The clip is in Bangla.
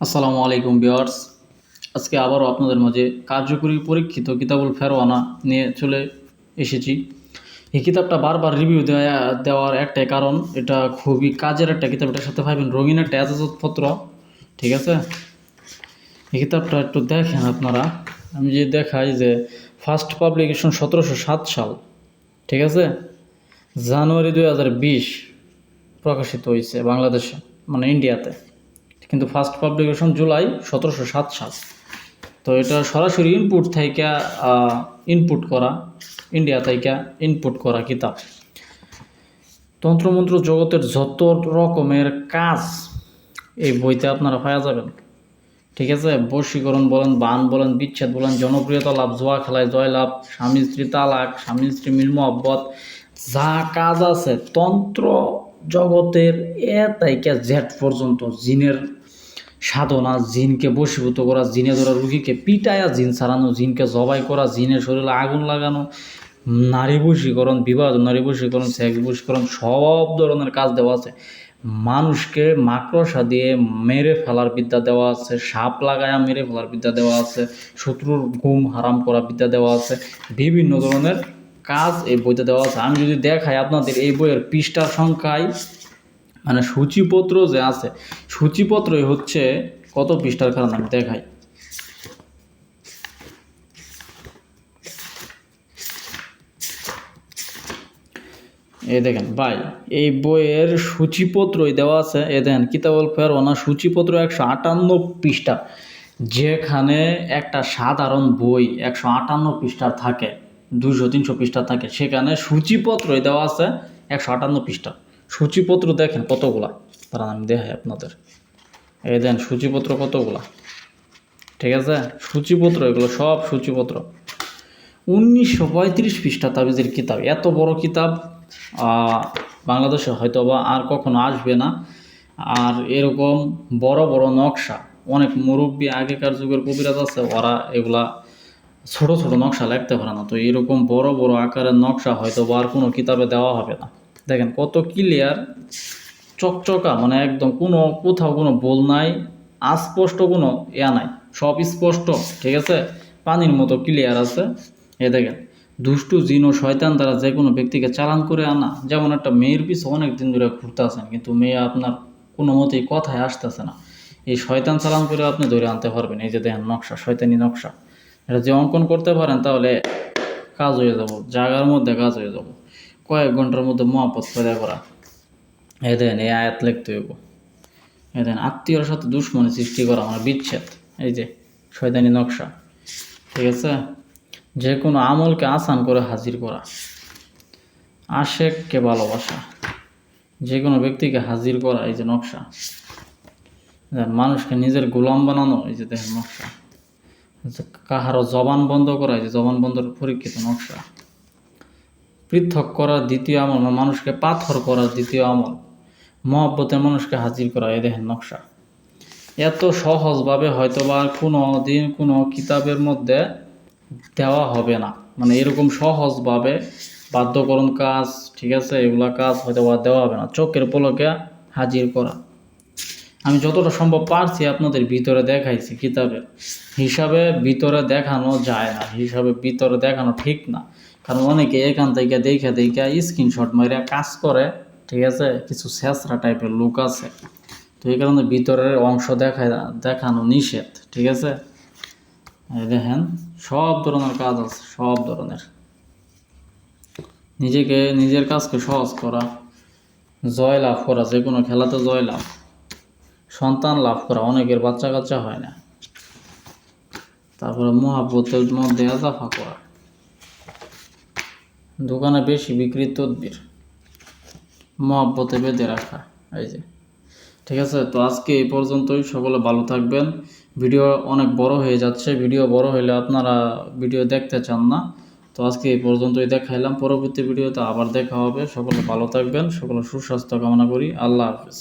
আসসালামু আলাইকুম ভিউয়ার্স। আজকে আবারও আপনাদের মাঝে কার্যকরী পরীক্ষিত কিতাবুল ফেরওয়ানা নিয়ে চলে এসেছি। এই কিতাবটা বারবার রিভিউ দেওয়ার একটাই কারণ, এটা খুবই কাজের একটা কিতাব। এটার সাথে পাবেন রঙিন একটা এজাজতপত্র। ঠিক আছে, এই কিতাবটা একটু দেখেন আপনারা। আমি যে দেখাই যে ফার্স্ট পাবলিকেশন 1707 সাল, ঠিক আছে, জানুয়ারি 2020 প্রকাশিত হয়েছে বাংলাদেশে, মানে ইন্ডিয়াতে। কিন্তু ফার্স্ট পাবলিকেশন জুলাই 1707 সাল। তো এটা সরাসরি ইনপুট করা ইন্ডিয়া থেকে ইনপুট করা কিতাব। তন্ত্রমন্ত্র জগতের যত রকমের কাজ এই বইতে আপনারা পাওয়া যাবেন। ঠিক আছে, বশীকরণ বলেন, বান বলেন, বিচ্ছেদ বলেন, জনপ্রিয়তা লাভ, জোয়া খেলায় জয়লাভ, স্বামী স্ত্রী তালাক, স্বামী স্ত্রী মিল মহব্বত, যা কাজ আছে তন্ত্র জগতের থেকে জেড পর্যন্ত, জিনের সাধনা, জিনকে বশীভূত করা, জিনে ধরা, রুগীকে পিটায়া জিন ছাড়ানো, জিনকে জবাই করা, জিনের শরীরে আগুন লাগানো, নারী বশীকরণ, বিবাহ নারী বশীকরণ, সেক্স বশীকরণ, সব ধরনের কাজ দেওয়া আছে। মানুষকে মাকড়সা দিয়ে মেরে ফেলার বিদ্যা দেওয়া আছে, সাপ লাগায়া মেরে ফেলার বিদ্যা দেওয়া আছে, শত্রুর ঘুম হারাম করা বিদ্যা দেওয়া আছে, বিভিন্ন ধরনের কাজ এই বইতে দেওয়া আছে। আমি যদি দেখাই আপনাদের এই বইয়ের পৃষ্ঠার সংখ্যায়, মানে সূচিপত্র যে আছে, সূচিপত্রই হচ্ছে কত পৃষ্ঠার, কারণ আমি দেখাই। এই দেখেন ভাই, এই বইয়ের সূচিপত্রই দেওয়া আছে। এ দেখেন কিতাবুল ফেরওয়ানা সূচিপত্র 158 পৃষ্ঠা। যেখানে একটা সাধারণ বই 158 পৃষ্ঠার থাকে, 200-300 পৃষ্ঠা থাকে, সেখানে সূচিপত্রই দেওয়া আছে 158 পৃষ্ঠা। সূচিপত্র দেখেন কতগুলা, তারা আমি দেখাই আপনাদের। এই দেন সূচিপত্র কতগুলা, ঠিক আছে, সূচিপত্র এগুলো সব সূচিপত্র। 1935 পৃষ্ঠা তাবিজের কিতাব। এত বড় কিতাব বাংলাদেশে হয়তো বা আর কখনো আসবে না। আর এরকম বড় বড় নকশা, অনেক মুরব্বী আগেকার যুগের কবিরাজ আছে, ওরা এগুলা ছোট ছোট নকশা লিখতে পারে না। তো এরকম বড় বড় আকারের নকশা হয়তো বা আর কোনো কিতাবে দেওয়া হবে না। দেখেন কত ক্লিয়ার, চকচকা, মানে একদম কোথাও কোনো ভুল নাই, অস্পষ্ট কোনো নাই, সব স্পষ্ট। ঠিক আছে, পানির মতো ক্লিয়ার আছে। এ দেখেন, দুষ্টু জিন ও শয়তান দ্বারা যে কোনো ব্যক্তিকে চালান করে আনা। যেমন একটা মেয়ের পিছু অনেক দিন ধরে ঘুরতে আসেন, কিন্তু মেয়ে আপনার কোনো মতেই কথায় আসতেছে না, এই শয়তান চালান করে আপনি ধরে আনতে পারবেন। এই যে দেখেন নকশা, শয়তানি নকশা, এটা যে অঙ্কন করতে পারেন তাহলে কাজ হয়ে যাব, জায়গার মধ্যে কাজ হয়ে যাব, কয়েক ঘন্টার মধ্যে মহাপত পয়দা করা। এই দেখেন এই আয়াত লিখতে হইব। এই দেখেন আত্মীয়র সাথে দুশ্মনী সৃষ্টি করা, মানে বিচ্ছেদ। এই যে শয়তানি নকশা, ঠিক আছে। যে কোনো আমলকে আসান করে হাজির করা, আশেককে ভালোবাসা, যে কোনো ব্যক্তিকে হাজির করা, এই যে নকশা। মানুষকে নিজের গোলাম বানানো, এই যে দেখেন নকশা। কাহারও জবান বন্ধ করা, এই যে জবান বন্ধের পরীক্ষিত নকশা। পৃথক করার দ্বিতীয় আমল, মানুষকে পাথর করার দ্বিতীয় আমল। মহব্বতের মানুষকে হাজির করা, এই দেখেন নকশা। এত সহজভাবে হয়তো বা কোনো দিন কোনো কিতাবের মধ্যে দেওয়া হবে না, মানে এরকম সহজভাবে বাধ্যকরণ কাজ, ঠিক আছে, এগুলা কাজ হয়তো বা দেওয়া হবে না। চোখের পলকে হাজির করা, আমি যতটা সম্ভব পারছি আপনাদের ভিতরে দেখাইছি। কিতাবের হিসাবে ভিতরে দেখানো যায় না, হিসাবে ভিতরে দেখানো ঠিক না, কারণ অনেকে এখান থেকে দেখে স্ক্রিনশট মাইরা কাজ করে। ঠিক আছে, কিছু ছেঁচড়া টাইপের লোক আছে, তো এই কারণে ভিতরের অংশ দেখানো নিষেধ। ঠিক আছে, দেখেন সব ধরনের কাজ আছে, সব ধরনের। নিজের কাজকে সহজ করা, জয় লাভ করা, যে কোনো খেলাতে জয় লাভ, সন্তান লাভ করা, অনেকের বাচ্চা কাচ্চা হয় না, তারপরে মহাব্বতের মধ্যে এজাফা করা, দোকানে বেশি বিক্রির তদবির, মহাব্বতে বেঁধে রাখা। এই যে, ঠিক আছে। তো আজকে এই পর্যন্তই, সকলে ভালো থাকবেন। ভিডিও অনেক বড় হয়ে যাচ্ছে, ভিডিও বড় হইলে আপনারা ভিডিও দেখতে চান না। তো আজকে এই পর্যন্তই দেখাইলাম, পরবর্তী ভিডিওতে আবার দেখা হবে। সকলে ভালো থাকবেন, সকলে সুস্বাস্থ্য কামনা করি। আল্লাহ হাফেজ।